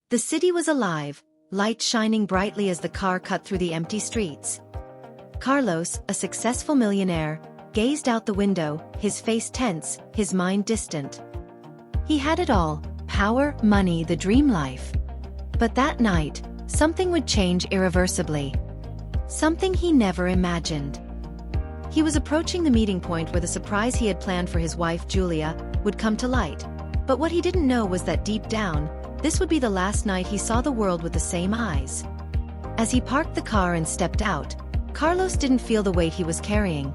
The city was alive, lights shining brightly as the car cut through the empty streets. Carlos, a successful millionaire, gazed out the window, his face tense, his mind distant. He had it all: power, money, the dream life. But that night, something would change irreversibly. Something he never imagined. He was approaching the meeting point where the surprise he had planned for his wife Julia would come to light. But what he didn't know was that deep down, this would be the last night he saw the world with the same eyes. As he parked the car and stepped out, Carlos didn't feel the weight he was carrying.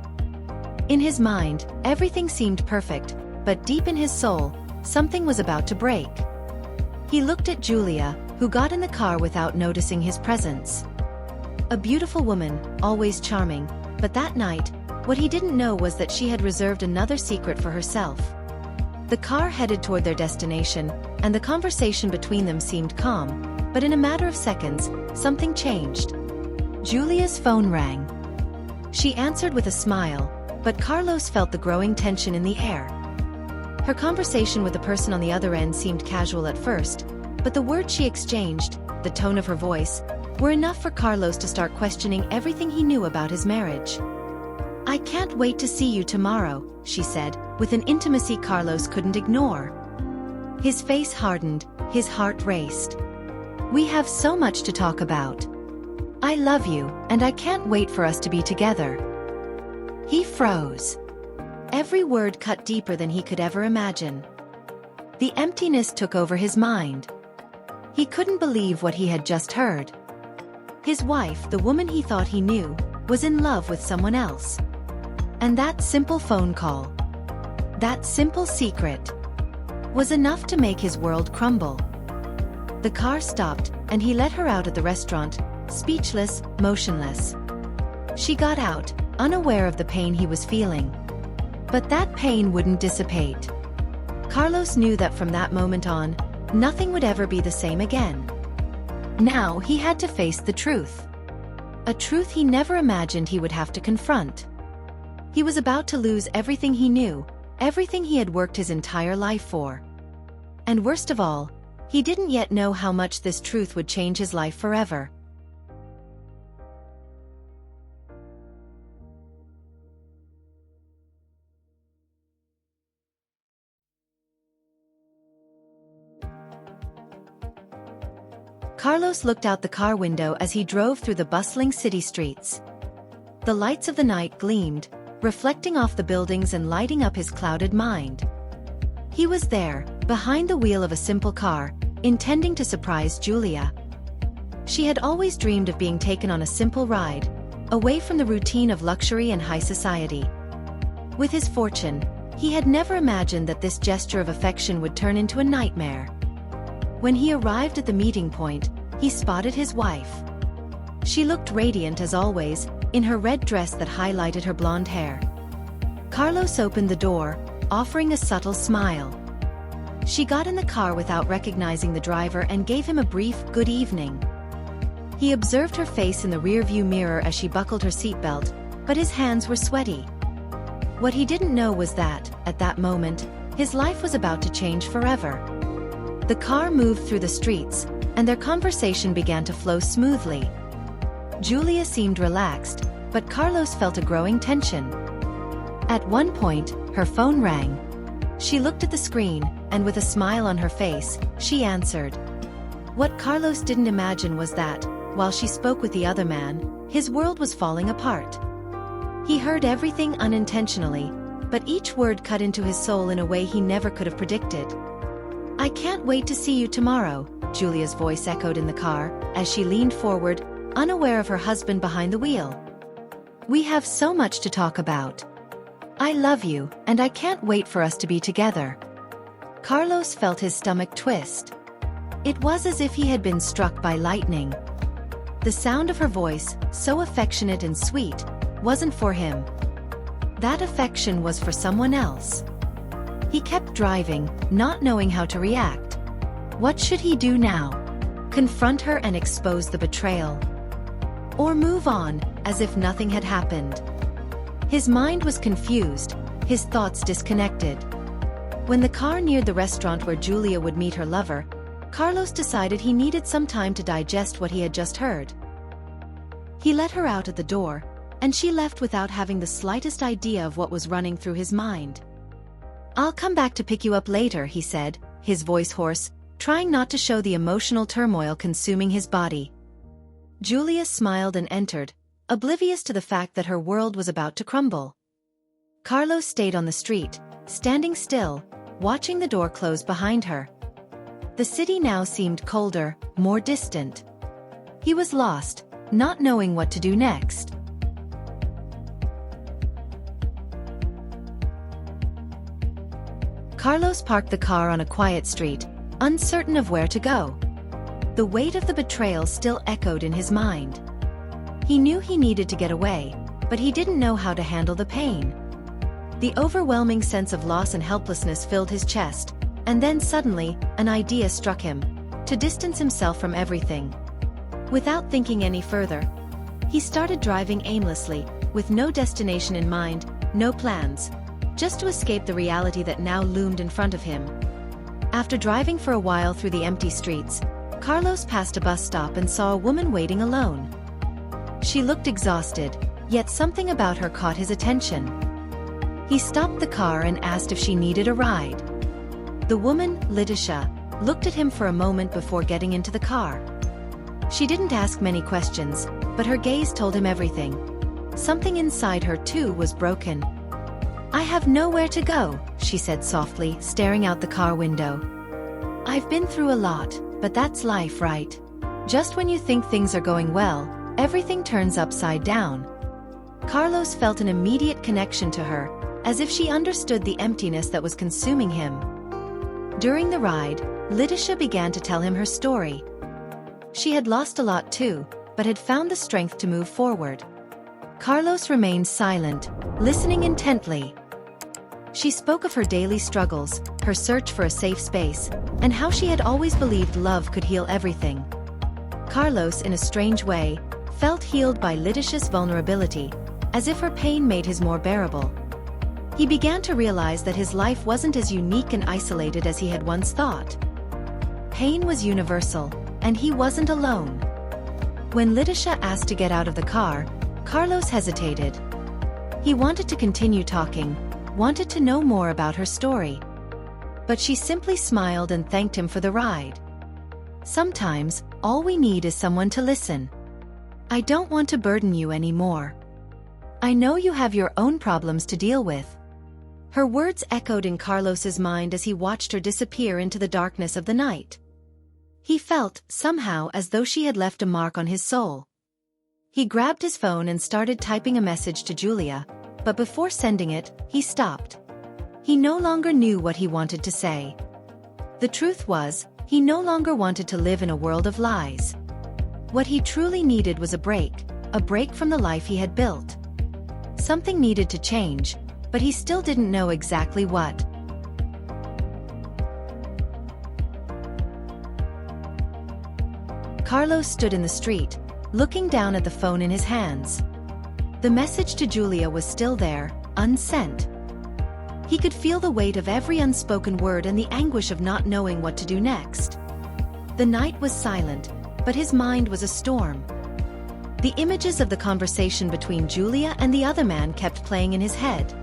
In his mind, everything seemed perfect, but deep in his soul, something was about to break. He looked at Julia, who got in the car without noticing his presence. A beautiful woman, always charming, but that night, what he didn't know was that she had reserved another secret for herself. The car headed toward their destination, and the conversation between them seemed calm, but in a matter of seconds, something changed. Julia's phone rang. She answered with a smile, but Carlos felt the growing tension in the air. Her conversation with the person on the other end seemed casual at first, but the words she exchanged, the tone of her voice, were enough for Carlos to start questioning everything he knew about his marriage. "I can't wait to see you tomorrow," she said, with an intimacy Carlos couldn't ignore. His face hardened, his heart raced. "We have so much to talk about. I love you, and I can't wait for us to be together." He froze. Every word cut deeper than he could ever imagine. The emptiness took over his mind. He couldn't believe what he had just heard. His wife, the woman he thought he knew, was in love with someone else. And that simple phone call, that simple secret, was enough to make his world crumble. The car stopped, and he let her out at the restaurant, speechless, motionless. She got out, unaware of the pain he was feeling. But that pain wouldn't dissipate. Carlos knew that from that moment on, nothing would ever be the same again. Now he had to face the truth. A truth he never imagined he would have to confront. He was about to lose everything he knew, everything he had worked his entire life for. And worst of all, he didn't yet know how much this truth would change his life forever. Carlos looked out the car window as he drove through the bustling city streets. The lights of the night gleamed, reflecting off the buildings and lighting up his clouded mind. He was there, behind the wheel of a simple car, intending to surprise Julia. She had always dreamed of being taken on a simple ride, away from the routine of luxury and high society. With his fortune, he had never imagined that this gesture of affection would turn into a nightmare. When he arrived at the meeting point, he spotted his wife. She looked radiant as always, in her red dress that highlighted her blonde hair. Carlos opened the door, offering a subtle smile. She got in the car without recognizing the driver and gave him a brief "good evening." He observed her face in the rearview mirror as she buckled her seatbelt, but his hands were sweaty. What he didn't know was that, at that moment, his life was about to change forever. The car moved through the streets, and their conversation began to flow smoothly. Julia seemed relaxed, but Carlos felt a growing tension. At one point, her phone rang. She looked at the screen, and with a smile on her face, she answered. What Carlos didn't imagine was that, while she spoke with the other man, his world was falling apart. He heard everything unintentionally, but each word cut into his soul in a way he never could have predicted. "I can't wait to see you tomorrow," Julia's voice echoed in the car, as she leaned forward, unaware of her husband behind the wheel. "We have so much to talk about. I love you, and I can't wait for us to be together." Carlos felt his stomach twist. It was as if he had been struck by lightning. The sound of her voice, so affectionate and sweet, wasn't for him. That affection was for someone else. He kept driving, not knowing how to react. What should he do now? Confront her and expose the betrayal? Or move on, as if nothing had happened? His mind was confused, his thoughts disconnected. When the car neared the restaurant where Julia would meet her lover, Carlos decided he needed some time to digest what he had just heard. He let her out at the door, and she left without having the slightest idea of what was running through his mind. "I'll come back to pick you up later," he said, his voice hoarse, trying not to show the emotional turmoil consuming his body. Julia smiled and entered, oblivious to the fact that her world was about to crumble. Carlos stayed on the street, standing still, watching the door close behind her. The city now seemed colder, more distant. He was lost, not knowing what to do next. Carlos parked the car on a quiet street, uncertain of where to go. The weight of the betrayal still echoed in his mind. He knew he needed to get away, but he didn't know how to handle the pain. The overwhelming sense of loss and helplessness filled his chest, and then suddenly, an idea struck him: to distance himself from everything. Without thinking any further, he started driving aimlessly, with no destination in mind, no plans, just to escape the reality that now loomed in front of him. After driving for a while through the empty streets, Carlos passed a bus stop and saw a woman waiting alone. She looked exhausted, yet something about her caught his attention. He stopped the car and asked if she needed a ride. The woman, Letitia, looked at him for a moment before getting into the car. She didn't ask many questions, but her gaze told him everything. Something inside her too was broken. "I have nowhere to go," she said softly, staring out the car window. "I've been through a lot, but that's life, right? Just when you think things are going well, everything turns upside down." Carlos felt an immediate connection to her, as if she understood the emptiness that was consuming him. During the ride, Letitia began to tell him her story. She had lost a lot too, but had found the strength to move forward. Carlos remained silent, listening intently. She spoke of her daily struggles, her search for a safe space, and how she had always believed love could heal everything. Carlos, in a strange way, felt healed by Letitia's vulnerability, as if her pain made his more bearable. He began to realize that his life wasn't as unique and isolated as he had once thought. Pain was universal, and he wasn't alone. When Letitia asked to get out of the car, Carlos hesitated. He wanted to continue talking, wanted to know more about her story. But she simply smiled and thanked him for the ride. "Sometimes, all we need is someone to listen. I don't want to burden you anymore. I know you have your own problems to deal with." Her words echoed in Carlos's mind as he watched her disappear into the darkness of the night. He felt, somehow, as though she had left a mark on his soul. He grabbed his phone and started typing a message to Julia, but before sending it, he stopped. He no longer knew what he wanted to say. The truth was, he no longer wanted to live in a world of lies. What he truly needed was a break from the life he had built. Something needed to change, but he still didn't know exactly what. Carlos stood in the street, looking down at the phone in his hands. The message to Julia was still there, unsent. He could feel the weight of every unspoken word and the anguish of not knowing what to do next. The night was silent, but his mind was a storm. The images of the conversation between Julia and the other man kept playing in his head.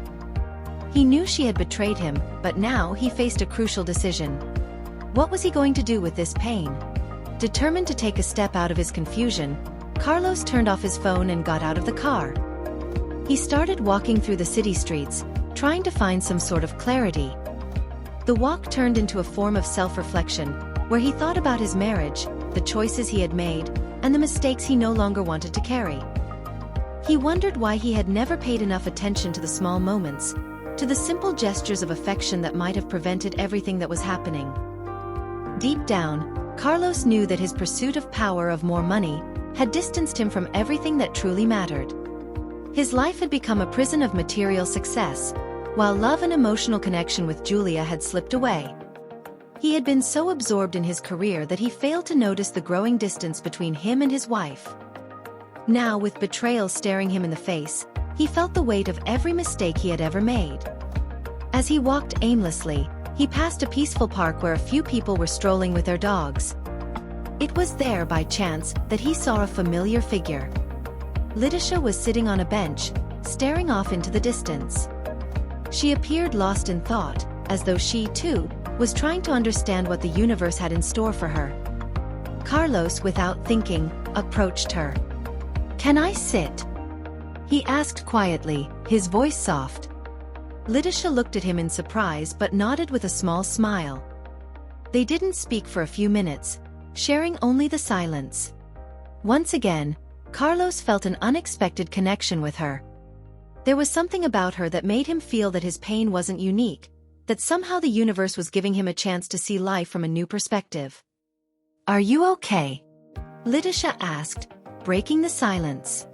He knew she had betrayed him, but now he faced a crucial decision. What was he going to do with this pain? Determined to take a step out of his confusion, Carlos turned off his phone and got out of the car. He started walking through the city streets, trying to find some sort of clarity. The walk turned into a form of self-reflection, where he thought about his marriage, the choices he had made, and the mistakes he no longer wanted to carry. He wondered why he had never paid enough attention to the small moments, to the simple gestures of affection that might have prevented everything that was happening. Deep down, Carlos knew that his pursuit of power, of more money, had distanced him from everything that truly mattered. His life had become a prison of material success, while love and emotional connection with Julia had slipped away. He had been so absorbed in his career that he failed to notice the growing distance between him and his wife. Now, with betrayal staring him in the face, he felt the weight of every mistake he had ever made. As he walked aimlessly, he He passed a peaceful park where a few people were strolling with their dogs. It was there by chance that he saw a familiar figure. Lidisha was sitting on a bench, staring off into the distance. She appeared lost in thought, as though she, too, was trying to understand what the universe had in store for her. Carlos, without thinking, approached her. "Can I sit?" he asked quietly, his voice soft. Lidisha looked at him in surprise but nodded with a small smile. They didn't speak for a few minutes, sharing only the silence. Once again, Carlos felt an unexpected connection with her. There was something about her that made him feel that his pain wasn't unique, that somehow the universe was giving him a chance to see life from a new perspective. "Are you okay?" Lidisha asked, breaking the silence.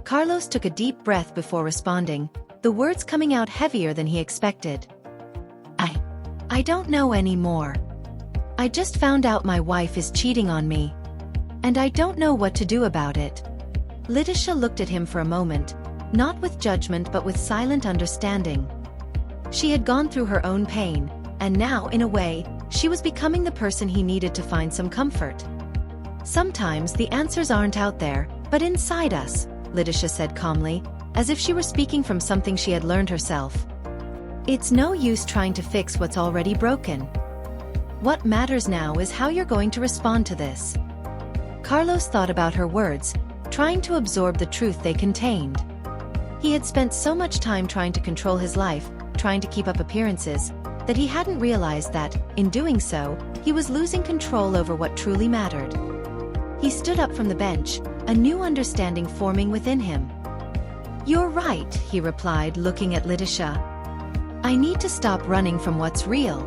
Carlos took a deep breath before responding, the words coming out heavier than he expected. I don't know anymore. I just found out my wife is cheating on me. And I don't know what to do about it." Lidisha looked at him for a moment, not with judgment but with silent understanding. She had gone through her own pain, and now, in a way, she was becoming the person he needed to find some comfort. "Sometimes the answers aren't out there, but inside us," Lidisha said calmly, as if she were speaking from something she had learned herself. "It's no use trying to fix what's already broken. What matters now is how you're going to respond to this." Carlos thought about her words, trying to absorb the truth they contained. He had spent so much time trying to control his life, trying to keep up appearances, that he hadn't realized that, in doing so, he was losing control over what truly mattered. He stood up from the bench, a new understanding forming within him. "You're right," he replied, looking at Lidisha. "I need to stop running from what's real."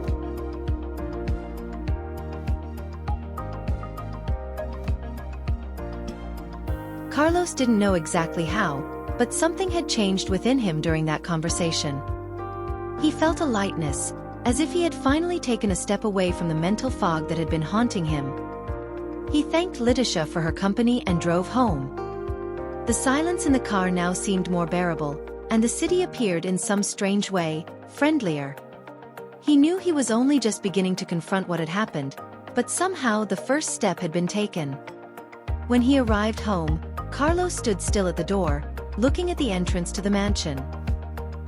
Carlos didn't know exactly how, but something had changed within him during that conversation. He felt a lightness, as if he had finally taken a step away from the mental fog that had been haunting him. He thanked Lidisha for her company and drove home. The silence in the car now seemed more bearable, and the city appeared in some strange way, friendlier. He knew he was only just beginning to confront what had happened, but somehow the first step had been taken. When he arrived home, Carlos stood still at the door, looking at the entrance to the mansion.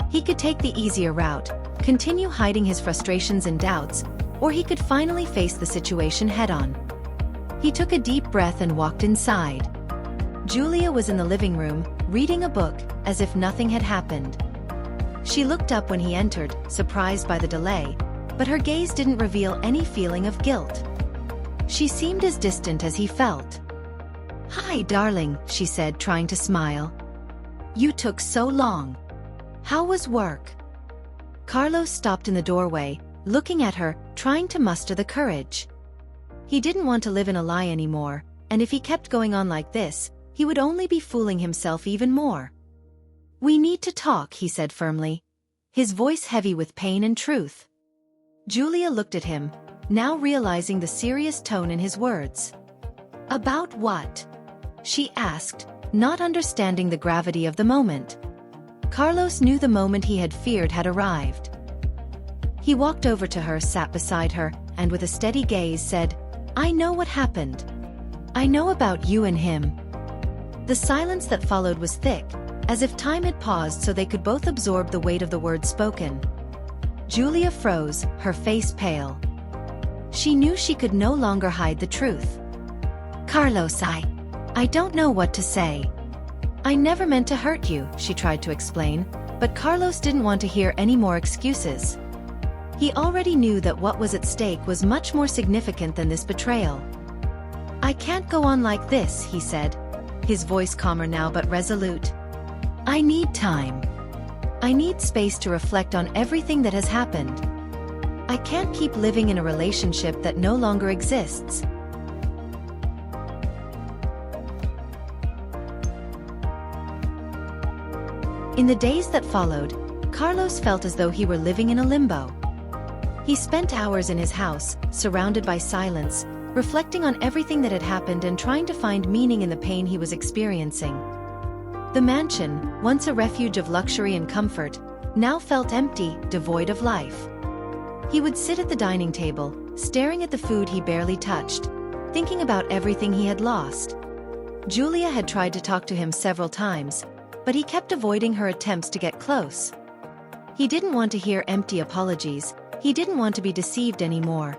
He could take the easier route, continue hiding his frustrations and doubts, or he could finally face the situation head-on. He took a deep breath and walked inside. Julia was in the living room, reading a book, as if nothing had happened. She looked up when he entered, surprised by the delay, but her gaze didn't reveal any feeling of guilt. She seemed as distant as he felt. "Hi, darling," she said, trying to smile. "You took so long. How was work?" Carlos stopped in the doorway, looking at her, trying to muster the courage. He didn't want to live in a lie anymore, and if he kept going on like this, he would only be fooling himself even more. "We need to talk," he said firmly, his voice heavy with pain and truth. Julia looked at him, now realizing the serious tone in his words. "About what?" she asked, not understanding the gravity of the moment. Carlos knew the moment he had feared had arrived. He walked over to her, sat beside her, and with a steady gaze said, "I know what happened. I know about you and him." The silence that followed was thick, as if time had paused so they could both absorb the weight of the words spoken. Julia froze, her face pale. She knew she could no longer hide the truth. "Carlos, I don't know what to say. I never meant to hurt you," she tried to explain, but Carlos didn't want to hear any more excuses. He already knew that what was at stake was much more significant than this betrayal. "I can't go on like this," he said, his voice calmer now but resolute. "I need time. I need space to reflect on everything that has happened. I can't keep living in a relationship that no longer exists." In the days that followed, Carlos felt as though he were living in a limbo. He spent hours in his house, surrounded by silence, reflecting on everything that had happened and trying to find meaning in the pain he was experiencing. The mansion, once a refuge of luxury and comfort, now felt empty, devoid of life. He would sit at the dining table, staring at the food he barely touched, thinking about everything he had lost. Julia had tried to talk to him several times, but he kept avoiding her attempts to get close. He didn't want to hear empty apologies, he didn't want to be deceived anymore.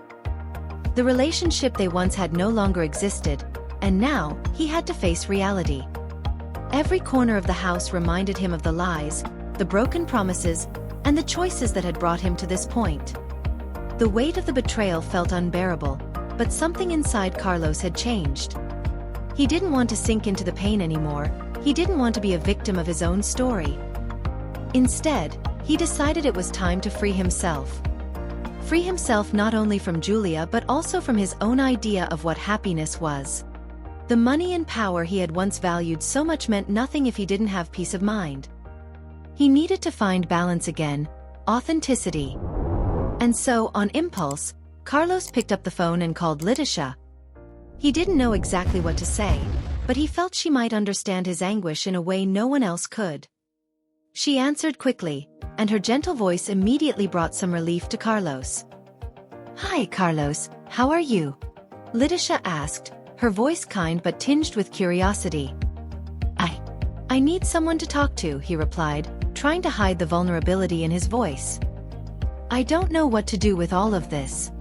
The relationship they once had no longer existed, and now, he had to face reality. Every corner of the house reminded him of the lies, the broken promises, and the choices that had brought him to this point. The weight of the betrayal felt unbearable, but something inside Carlos had changed. He didn't want to sink into the pain anymore, he didn't want to be a victim of his own story. Instead, he decided it was time to free himself. Free himself not only from Julia but also from his own idea of what happiness was. The money and power he had once valued so much meant nothing if he didn't have peace of mind. He needed to find balance again, authenticity. And so, on impulse, Carlos picked up the phone and called Letitia. He didn't know exactly what to say, but he felt she might understand his anguish in a way no one else could. She answered quickly, and her gentle voice immediately brought some relief to Carlos. "Hi, Carlos, how are you?" Letitia asked, her voice kind but tinged with curiosity. I need someone to talk to," he replied, trying to hide the vulnerability in his voice. "I don't know what to do with all of this.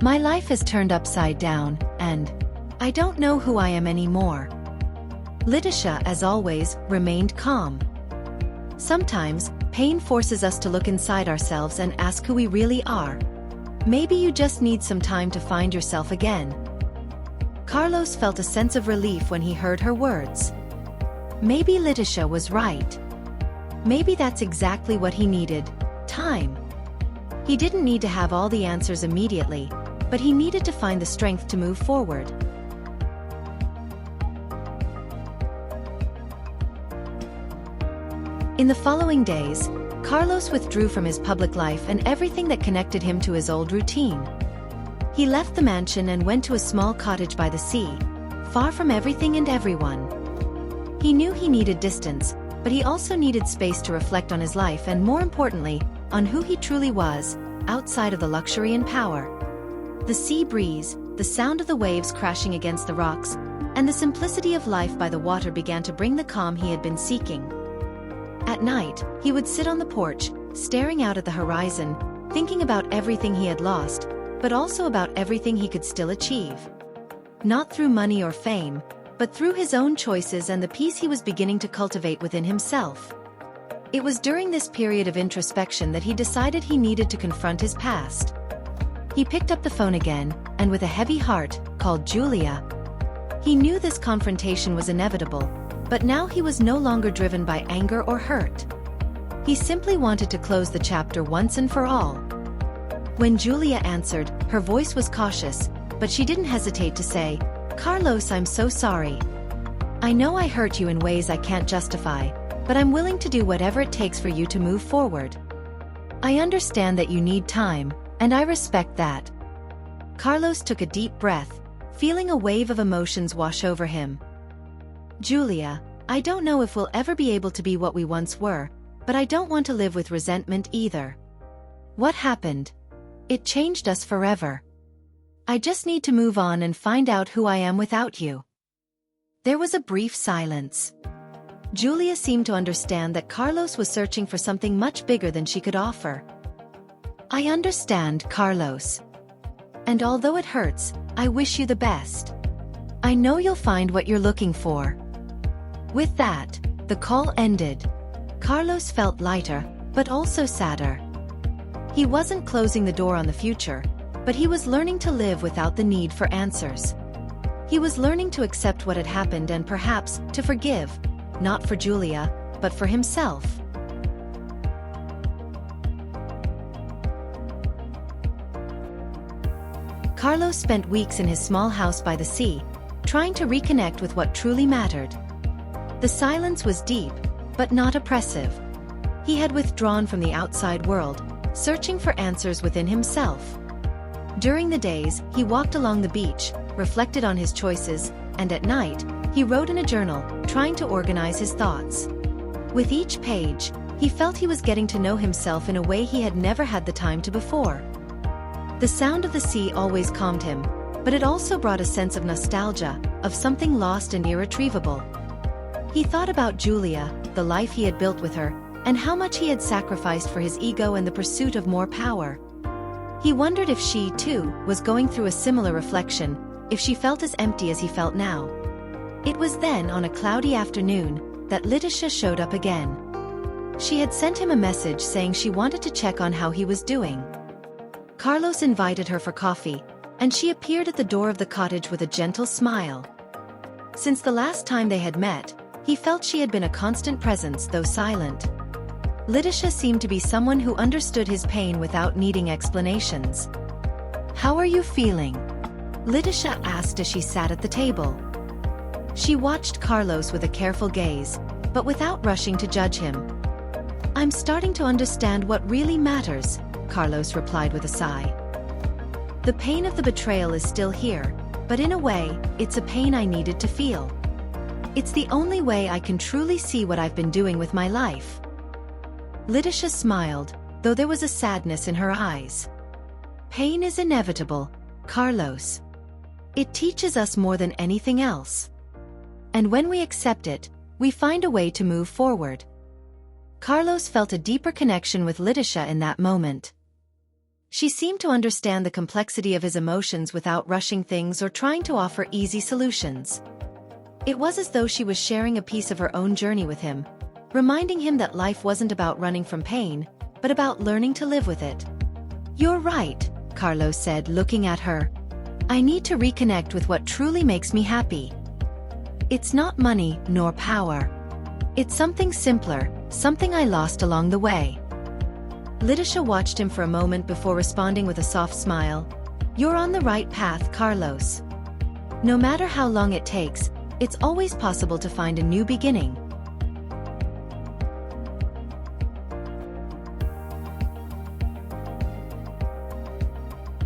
My life is turned upside down, and I don't know who I am anymore." Letitia, as always, remained calm. Sometimes, pain forces us to look inside ourselves and ask who we really are. Maybe you just need some time to find yourself again. Carlos felt a sense of relief when he heard her words. Maybe Letitia was right. Maybe that's exactly what he needed, time. He didn't need to have all the answers immediately, but he needed to find the strength to move forward. In the following days, Carlos withdrew from his public life and everything that connected him to his old routine. He left the mansion and went to a small cottage by the sea, far from everything and everyone. He knew he needed distance, but he also needed space to reflect on his life and, more importantly, on who he truly was, outside of the luxury and power. The sea breeze, the sound of the waves crashing against the rocks, and the simplicity of life by the water began to bring the calm he had been seeking. At night, he would sit on the porch, staring out at the horizon, thinking about everything he had lost, but also about everything he could still achieve. Not through money or fame, but through his own choices and the peace he was beginning to cultivate within himself. It was during this period of introspection that he decided he needed to confront his past. He picked up the phone again, and with a heavy heart, called Julia. He knew this confrontation was inevitable, but now he was no longer driven by anger or hurt. He simply wanted to close the chapter once and for all. When Julia answered, her voice was cautious, but she didn't hesitate to say, "Carlos, I'm so sorry. I know I hurt you in ways I can't justify, but I'm willing to do whatever it takes for you to move forward. I understand that you need time, and I respect that." Carlos took a deep breath, feeling a wave of emotions wash over him. "Julia, I don't know if we'll ever be able to be what we once were, but I don't want to live with resentment either. What happened? It changed us forever. I just need to move on and find out who I am without you." There was a brief silence. Julia seemed to understand that Carlos was searching for something much bigger than she could offer. "I understand, Carlos. And although it hurts, I wish you the best. I know you'll find what you're looking for." With that, the call ended. Carlos felt lighter, but also sadder. He wasn't closing the door on the future, but he was learning to live without the need for answers. He was learning to accept what had happened and perhaps to forgive, not for Julia, but for himself. Carlos spent weeks in his small house by the sea, trying to reconnect with what truly mattered. The silence was deep, but not oppressive. He had withdrawn from the outside world, searching for answers within himself. During the days, he walked along the beach, reflected on his choices, and at night, he wrote in a journal, trying to organize his thoughts. With each page, he felt he was getting to know himself in a way he had never had the time to before. The sound of the sea always calmed him, but it also brought a sense of nostalgia, of something lost and irretrievable. He thought about Julia, the life he had built with her, and how much he had sacrificed for his ego and the pursuit of more power. He wondered if she, too, was going through a similar reflection, if she felt as empty as he felt now. It was then, on a cloudy afternoon, that Letitia showed up again. She had sent him a message saying she wanted to check on how he was doing. Carlos invited her for coffee, and she appeared at the door of the cottage with a gentle smile. Since the last time they had met, he felt she had been a constant presence, though silent. Letitia seemed to be someone who understood his pain without needing explanations. "How are you feeling?" Letitia asked as she sat at the table. She watched Carlos with a careful gaze, but without rushing to judge him. "I'm starting to understand what really matters," Carlos replied with a sigh. "The pain of the betrayal is still here, but in a way, it's a pain I needed to feel. It's the only way I can truly see what I've been doing with my life." Letitia smiled, though there was a sadness in her eyes. "Pain is inevitable, Carlos. It teaches us more than anything else. And when we accept it, we find a way to move forward." Carlos felt a deeper connection with Letitia in that moment. She seemed to understand the complexity of his emotions without rushing things or trying to offer easy solutions. It was as though she was sharing a piece of her own journey with him, reminding him that life wasn't about running from pain, but about learning to live with it. "You're right," Carlos said, looking at her. "I need to reconnect with what truly makes me happy. It's not money nor power. It's something simpler, something I lost along the way." Letitia watched him for a moment before responding with a soft smile. "You're on the right path, Carlos. No matter how long it takes, it's always possible to find a new beginning."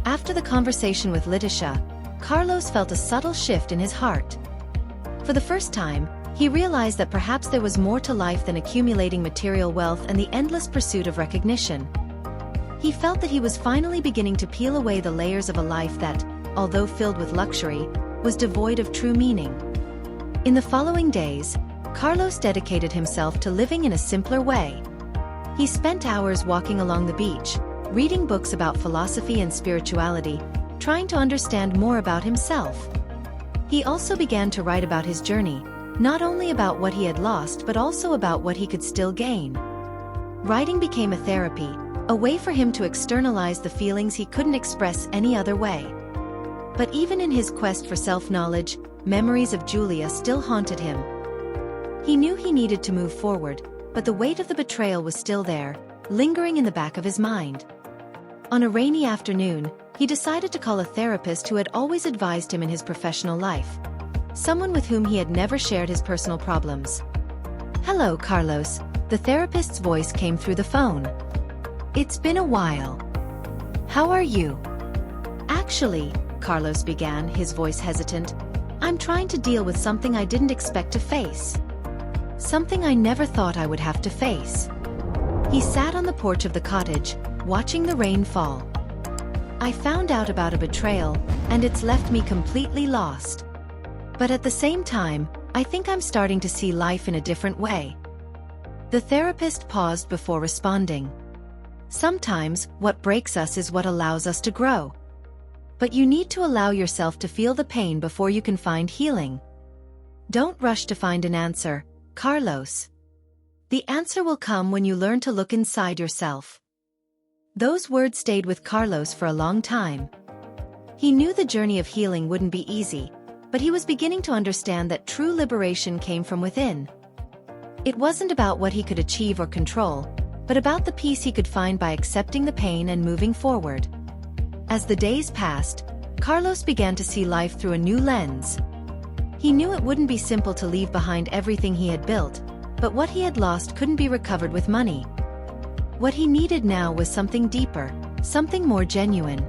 After the conversation with Letitia, Carlos felt a subtle shift in his heart. For the first time, he realized that perhaps there was more to life than accumulating material wealth and the endless pursuit of recognition. He felt that he was finally beginning to peel away the layers of a life that, although filled with luxury, was devoid of true meaning. In the following days, Carlos dedicated himself to living in a simpler way. He spent hours walking along the beach, reading books about philosophy and spirituality, trying to understand more about himself. He also began to write about his journey, not only about what he had lost but also about what he could still gain. Writing became a therapy, a way for him to externalize the feelings he couldn't express any other way. But even in his quest for self-knowledge, memories of Julia still haunted him. He knew he needed to move forward, but the weight of the betrayal was still there, lingering in the back of his mind. On a rainy afternoon, he decided to call a therapist who had always advised him in his professional life, someone with whom he had never shared his personal problems. "Hello, Carlos," the therapist's voice came through the phone. "It's been a while. How are you?" "Actually," Carlos began, his voice hesitant, "I'm trying to deal with something I didn't expect to face. Something I never thought I would have to face." He sat on the porch of the cottage, watching the rain fall. "I found out about a betrayal, and it's left me completely lost. But at the same time, I think I'm starting to see life in a different way." The therapist paused before responding. "Sometimes, what breaks us is what allows us to grow. But you need to allow yourself to feel the pain before you can find healing. Don't rush to find an answer, Carlos. The answer will come when you learn to look inside yourself." Those words stayed with Carlos for a long time. He knew the journey of healing wouldn't be easy, but he was beginning to understand that true liberation came from within. It wasn't about what he could achieve or control, but about the peace he could find by accepting the pain and moving forward. As the days passed, Carlos began to see life through a new lens. He knew it wouldn't be simple to leave behind everything he had built, but what he had lost couldn't be recovered with money. What he needed now was something deeper, something more genuine.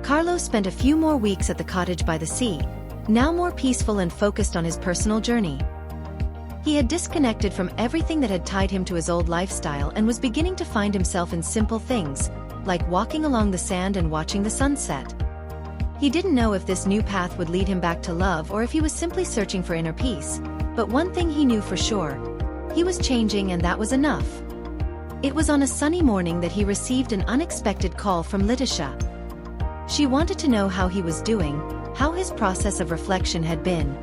Carlos spent a few more weeks at the cottage by the sea, now more peaceful and focused on his personal journey. He had disconnected from everything that had tied him to his old lifestyle and was beginning to find himself in simple things, like walking along the sand and watching the sunset. He didn't know if this new path would lead him back to love or if he was simply searching for inner peace, but one thing he knew for sure: he was changing, and that was enough. It was on a sunny morning that he received an unexpected call from Letitia. She wanted to know how he was doing, how his process of reflection had been.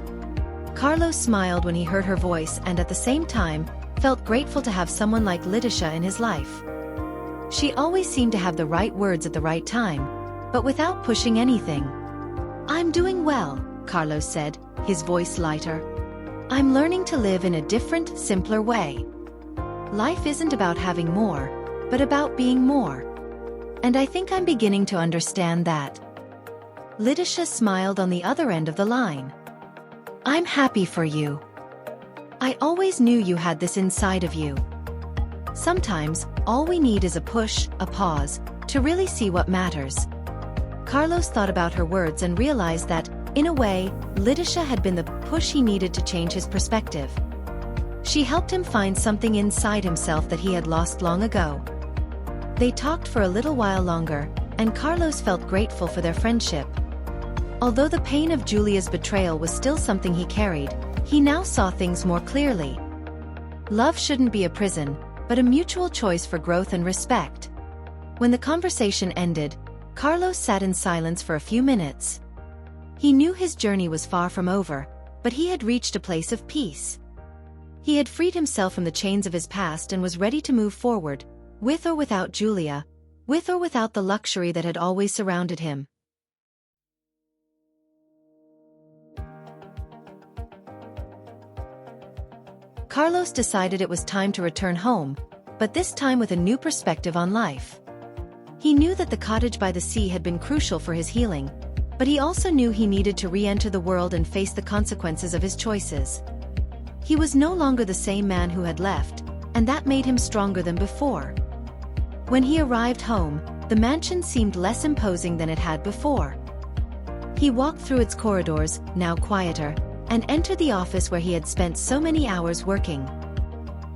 Carlos smiled when he heard her voice and at the same time, felt grateful to have someone like Letitia in his life. She always seemed to have the right words at the right time, but without pushing anything. "I'm doing well," Carlos said, his voice lighter. "I'm learning to live in a different, simpler way. Life isn't about having more, but about being more. And I think I'm beginning to understand that." Letitia smiled on the other end of the line. "I'm happy for you. I always knew you had this inside of you. Sometimes, all we need is a push, a pause, to really see what matters." Carlos thought about her words and realized that, in a way, Letitia had been the push he needed to change his perspective. She helped him find something inside himself that he had lost long ago. They talked for a little while longer, and Carlos felt grateful for their friendship. Although the pain of Julia's betrayal was still something he carried, he now saw things more clearly. Love shouldn't be a prison, but a mutual choice for growth and respect. When the conversation ended, Carlos sat in silence for a few minutes. He knew his journey was far from over, but he had reached a place of peace. He had freed himself from the chains of his past and was ready to move forward, with or without Julia, with or without the luxury that had always surrounded him. Carlos decided it was time to return home, but this time with a new perspective on life. He knew that the cottage by the sea had been crucial for his healing, but he also knew he needed to re-enter the world and face the consequences of his choices. He was no longer the same man who had left, and that made him stronger than before. When he arrived home, the mansion seemed less imposing than it had before. He walked through its corridors, now quieter, and entered the office where he had spent so many hours working.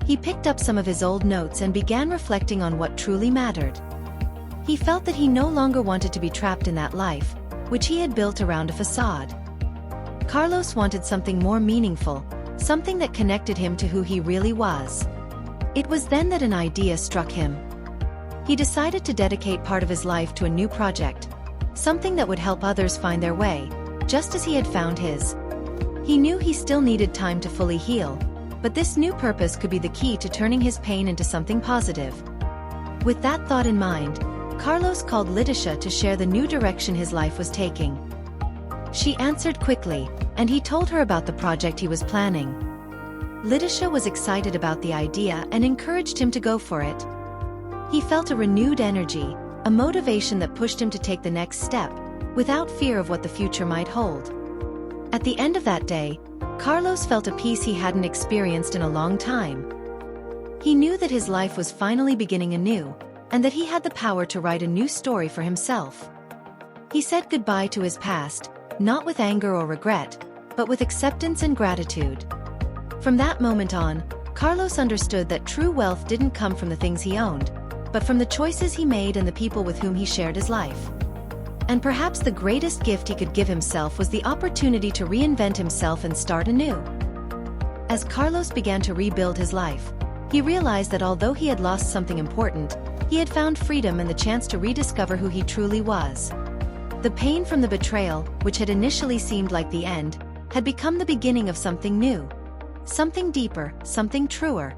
He picked up some of his old notes and began reflecting on what truly mattered. He felt that he no longer wanted to be trapped in that life, which he had built around a facade. Carlos wanted something more meaningful, something that connected him to who he really was. It was then that an idea struck him. He decided to dedicate part of his life to a new project, something that would help others find their way, just as he had found his. He knew he still needed time to fully heal, but this new purpose could be the key to turning his pain into something positive. With that thought in mind, Carlos called Letitia to share the new direction his life was taking. She answered quickly, and he told her about the project he was planning. Letitia was excited about the idea and encouraged him to go for it. He felt a renewed energy, a motivation that pushed him to take the next step, without fear of what the future might hold. At the end of that day, Carlos felt a peace he hadn't experienced in a long time. He knew that his life was finally beginning anew, and that he had the power to write a new story for himself. He said goodbye to his past, not with anger or regret, but with acceptance and gratitude. From that moment on, Carlos understood that true wealth didn't come from the things he owned, but from the choices he made and the people with whom he shared his life. And perhaps the greatest gift he could give himself was the opportunity to reinvent himself and start anew. As Carlos began to rebuild his life, he realized that although he had lost something important, he had found freedom and the chance to rediscover who he truly was. The pain from the betrayal, which had initially seemed like the end, had become the beginning of something new. Something deeper, something truer.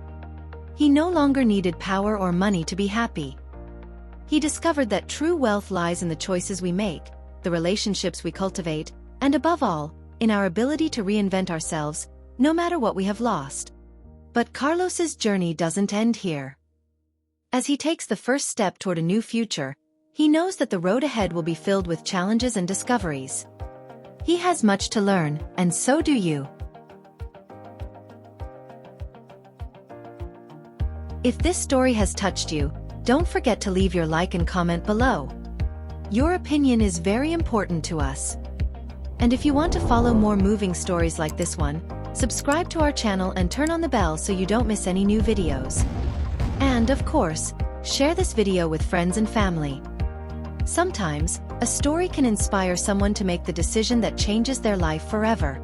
He no longer needed power or money to be happy. He discovered that true wealth lies in the choices we make, the relationships we cultivate, and above all, in our ability to reinvent ourselves, no matter what we have lost. But Carlos's journey doesn't end here. As he takes the first step toward a new future, he knows that the road ahead will be filled with challenges and discoveries. He has much to learn, and so do you. If this story has touched you, don't forget to leave your like and comment below. Your opinion is very important to us. And if you want to follow more moving stories like this one, Subscribe to our channel and turn on the bell so you don't miss any new videos. And of course, share this video with friends and family. Sometimes, a story can inspire someone to make the decision that changes their life forever.